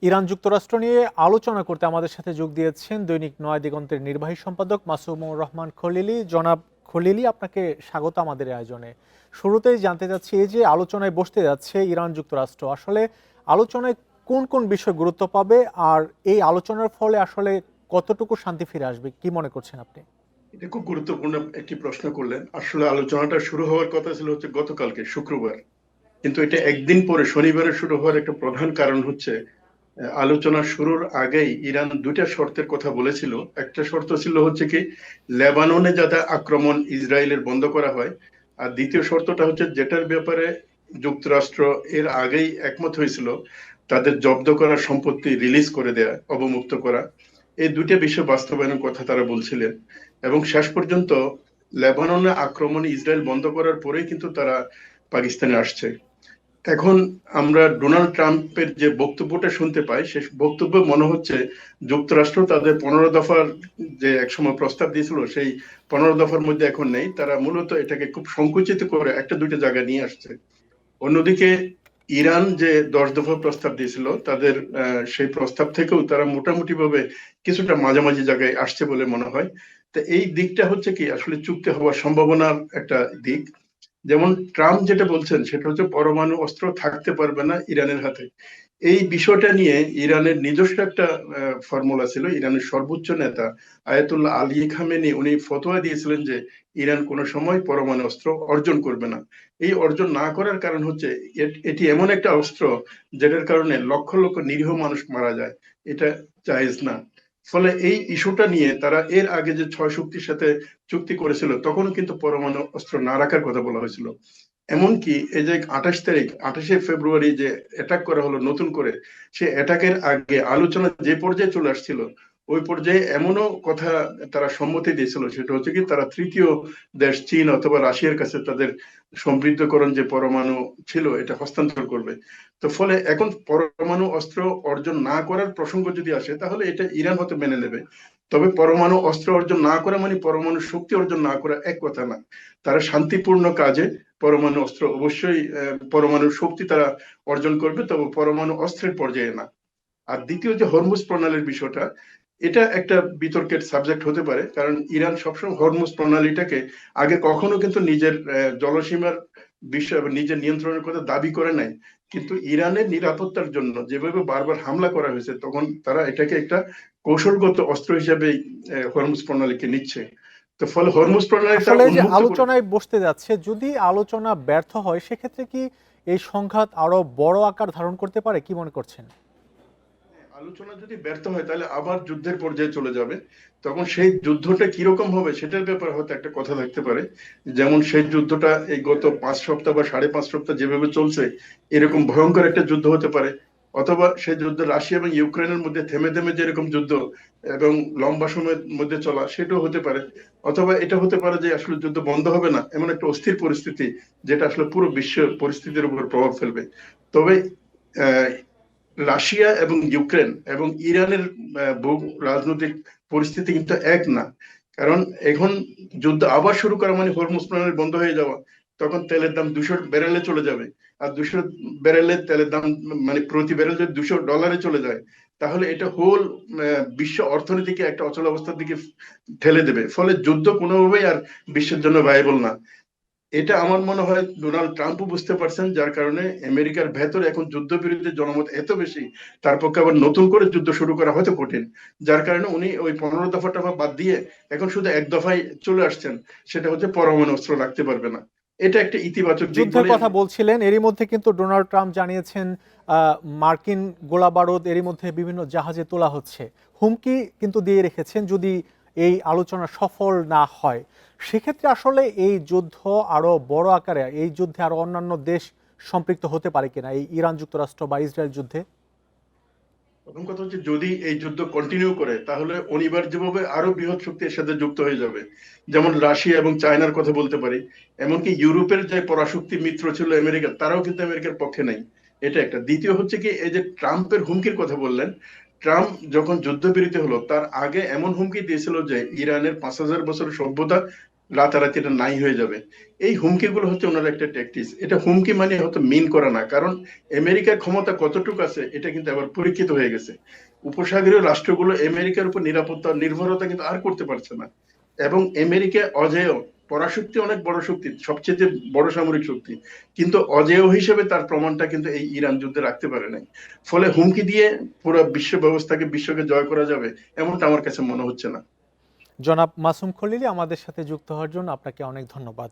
Iran যুক্তরাষ্ট্র নিয়ে আলোচনা করতে আমাদের সাথে যোগ দিয়েছেন দৈনিক নয়া দিগন্তের নির্বাহী সম্পাদক মাসুমুর রহমান খলিলি। জনাব খলিলি, আপনাকে স্বাগত আমাদের এই আয়োজনে। শুরুতেই জানতে চাচ্ছি, এই যে আলোচনায় বসতে যাচ্ছে ইরান যুক্তরাষ্ট্র, আসলে আলোচনায় কোন কোন বিষয় গুরুত্ব পাবে, আর এই আলোচনার ফলে আসলে কতটুকু শান্তি ফিরে আসবে, কি মনে করছেন আপনি? এটা খুব গুরুত্বপূর্ণ একটি প্রশ্ন করলেন। আসলে আলোচনাটা শুরু হওয়ার কথা ছিল হচ্ছে গতকালকে শুক্রবার, কিন্তু এটা একদিন পরে শনিবারে শুরু হওয়ার একটা প্রধান কারণ হচ্ছে আলোচনা শুরুর আগেই ইরান দুইটা শর্তের কথা বলেছিল। একটা শর্ত ছিল হচ্ছে কি, লেবাননে যাতে আক্রমণ ইসরায়েলের বন্ধ করা হয়। আর দ্বিতীয় শর্তটা হচ্ছে, যেটার ব্যাপারে যুক্তরাষ্ট্র এর আগেই একমত হয়েছিল, তাদের জব্দ করা সম্পত্তি রিলিজ করে দেয়া, অবমুক্ত করা। এই দুইটা বিষয় বাস্তবায়নের কথা তারা বলছিলেন। এবং শেষ পর্যন্ত লেবাননে আক্রমণ ইসরায়েল বন্ধ করার পরেই কিন্তু তারা পাকিস্তানে আসছে। এখন আমরা ডোনাল্ড ট্রাম্পের যে বক্তব্যটা শুনতে পাই, সে বক্তব্য মনে হচ্ছে যুক্তরাষ্ট্র তাদের 15 দফার যে একসময় প্রস্তাব দিয়েছিল, সেই 15 দফার মধ্যে এখন নেই। তারা মূলত এটাকে খুব সংকুচিত করে একটা দুইটা জায়গায় নিয়ে আসছে। অন্যদিকে ইরান যে 10 দফা প্রস্তাব দিয়েছিল, তাদের সেই প্রস্তাব থেকেও তারা মোটামুটি ভাবে কিছুটা মাঝামাঝি জায়গায় আসছে বলে মনে হয়। তো এই দিকটা হচ্ছে কি, আসলে চুক্তি হওয়ার সম্ভাবনার একটা দিক। যেমন ট্রাম্প যেটা বলছেন সেটা হচ্ছে পরমাণু অস্ত্র থাকতে পারবে না ইরানের হাতে। এই বিষয়টা নিয়ে ইরানের নিজস্ব একটা ফর্মুলা ছিল। ইরানের সর্বোচ্চ নেতা আয়াতুল্লাহ আলী খামেনি উনি ফতোয়া দিয়েছিলেন যে ইরান কোনো সময় পরমাণু অস্ত্র অর্জন করবে না। এই অর্জন না করার কারণ হচ্ছে এটি এমন একটা অস্ত্র যেটার কারণে লক্ষ লক্ষ নিরীহ মানুষ মারা যায়। এটা জায়েজ না। ফলে এই ইস্যুটা নিয়ে তারা এর আগে যে 6 শক্তির সাথে চুক্তি করেছিল, তখন কিন্তু পরমাণু অস্ত্র না রাখার কথা বলা হয়েছিল। এমনকি এই যে 28 তারিখ, 28শে ফেব্রুয়ারি যে অ্যাটাক করা হলো নতুন করে, সে অ্যাটাকের আগে আলোচনা যে পর্যায়ে চলে আসছিল, ওই পর্যায়ে এমনও কথা তারা সম্মতি দিয়েছিল, সেটা হচ্ছে কি, তারা তৃতীয় দেশ চীন অথবা রাশিয়ার কাছে তাদের সমৃদ্ধকরণ যে পরমাণু ছিল এটা হস্তান্তর করবে। তো ফলে এখন পরমাণু অস্ত্র অর্জন না করার প্রসঙ্গ যদি আসে, তাহলে এটা ইরান হয়তো মেনে নেবে। তবে পরমাণু অস্ত্র অর্জন না করা মানে পরমাণু শক্তি অর্জন না করা এক কথা না। তারা শান্তিপূর্ণ কাজে পরমাণু অস্ত্র অবশ্যই, পরমাণু শক্তি তারা অর্জন করবে, তবে পরমাণু অস্ত্রের পর্যায়ে না। আর দ্বিতীয় যে হরমুজ প্রণালীর বিষয়টা, এটা একটা বিতর্কের সাবজেক্ট হতে পারে, কারণ ইরান সবসময় হরমুজ প্রণালীটাকে আগে কখনো কিন্তু নিজের জলসীমার বিষয় বা নিজের নিয়ন্ত্রণের কথা দাবি করে নাই। কিন্তু ইরানের নিরাপত্তার জন্য যেভাবে বারবার হামলা করা হয়েছে, তখন তারা এটাকে একটা কৌশলগত অস্ত্র হিসেবে হরমুজ প্রণালীকে নিচ্ছে। তো ফলে হরমুজ প্রণালীটা আসলে এই যে উন্মুক্ত করে। আলোচনায় বসতে যাচ্ছে, যদি আলোচনা ব্যর্থ হয় সেক্ষেত্রে কি এই সংঘাত আরো বড় আকার ধারণ করতে পারে, কি মনে করছেন? আলোচনা যদি ব্যর্থ হয়, তাহলে আবার যুদ্ধের পর্যায়ে চলে যাবে। তখন সেই যুদ্ধটা কিরকম হবে সেটার ব্যাপারে হয়তো একটা কথা থাকতে পারে। যেমন সেই যুদ্ধটা এই গত 5 সপ্তাহ বা 5.5 সপ্তাহ যেভাবে চলছে, এরকম ভয়ঙ্কর একটা যুদ্ধ হতে পারে। অথবা সেই যুদ্ধ রাশিয়া এবং ইউক্রেনের মধ্যে থেমে থেমে যেরকম যুদ্ধ এবং লম্বা সময়ের মধ্যে চলা, সেটাও হতে পারে। অথবা এটা হতে পারে যে আসলে যুদ্ধ বন্ধ হবে না, এমন একটা অস্থির পরিস্থিতি যেটা আসলে পুরো বিশ্ব পরিস্থিতির উপর প্রভাব ফেলবে। তবে আহ রাশিয়া এবং ইউক্রেন এবং ইরানের ভূ রাজনৈতিক পরিস্থিতি কিন্তু এক না। কারণ এখন যুদ্ধ আবার শুরু করা মানে হরমুজ প্রণালী বন্ধ হয়ে যাওয়া। তখন তেলের দাম 200 ব্যারেলে চলে যাবে। আর 200 ব্যারেলে তেলের দাম মানে প্রতি ব্যারেল যদি $200 চলে যায়, তাহলে এটা হোল বিশ্ব অর্থনীতিকে একটা অচল অবস্থার দিকে ঠেলে দেবে। ফলে যুদ্ধ কোনোভাবেই আর বিশ্বের জন্য ভাইবল না। এটা আমার মনে হয় ডোনাল্ড ট্রাম্পও বুঝতে পারছেন, যার কারণে আমেরিকার ভেতরে এখন যুদ্ধবিরোধী জনমত এত বেশি, তার পক্ষে আবার নতুন করে যুদ্ধ শুরু করা হয়তো কঠিন। যার কারণে উনি ওই 15 দফাটা বাদ দিয়ে এখন শুধু এক দফায় চলে আসছেন, সেটা হচ্ছে পরমাণু অস্ত্র রাখতে পারবে না। এটা একটা ইতিবাচক দিক যুদ্ধের বলে কথা আমি। বলছিলেন, এরই মধ্যে কিন্তু ডোনাল্ড ট্রাম্প জানিয়েছেন মার্কিন গোলাবারুদ এরই মধ্যে বিভিন্ন জাহাজে তোলা হচ্ছে। হুমকি কিন্তু দিয়ে রেখেছেন যদি এই আলোচনা সফল না হয়। সেক্ষেত্রে আসলে এই যুদ্ধ আরো বড় আকারে, এই যুদ্ধে আরো অন্যান্য দেশ সম্পৃক্ত হতে পারে কিনা, এই ইরান যুক্তরাষ্ট্র বা ইসরায়েল যুদ্ধে? প্রথম কথা হচ্ছে, যদি এই যুদ্ধ কন্টিনিউ করে, তাহলে অনিবার্যভাবে আরো বৃহৎ শক্তি এর সাথে যুক্ত হয়ে যাবে। যেমন রাশিয়া এবং চায়নার কথা বলতে পারি। এমনকি ইউরোপের যে পরাশক্তি মিত্র ছিল আমেরিকা, তারাও কিন্তু আমেরিকার পক্ষে নাই। এটা একটা। দ্বিতীয় হচ্ছে কি, এই যে ট্রাম্পের হুমকির কথা বললেন, ট্রাম্প যখন যুদ্ধবিরতি হলো তার আগে এমন হুমকি দিয়েছিল যে ইরানের 5,000 বছরের সভ্যতা রাতারাতি এটা নাই হয়ে যাবে। এই হুমকিগুলো হচ্ছে ওনার একটা ট্যাকটিস। এটা হুমকি মানে হয়তো মিন করা না, কারণ আমেরিকার ক্ষমতা কতটুকু আছে এটা কিন্তু আবার পরীক্ষিত হয়ে গেছে। উপসাগরীয় রাষ্ট্রগুলো আমেরিকার উপর নিরাপত্তা নির্ভরতা কিন্তু আর করতে পারছে না, এবং আমেরিকা অজেয়, পরাশক্তি অনেক বড় শক্তি, সবচেয়ে বড় সামরিক শক্তি, কিন্তু অজেয় হিসেবে তার প্রমাণটা কিন্তু এই ইরান যুদ্ধে রাখতে পারে নাই। ফলে হুমকি দিয়ে পুরো বিশ্বকে জয় করা যাবে এমনটা আমার কাছে মনে হচ্ছে না। জনাব মাসুম খলিলি, আমাদের সাথে যুক্ত হওয়ার জন্য আপনাকে অনেক ধন্যবাদ।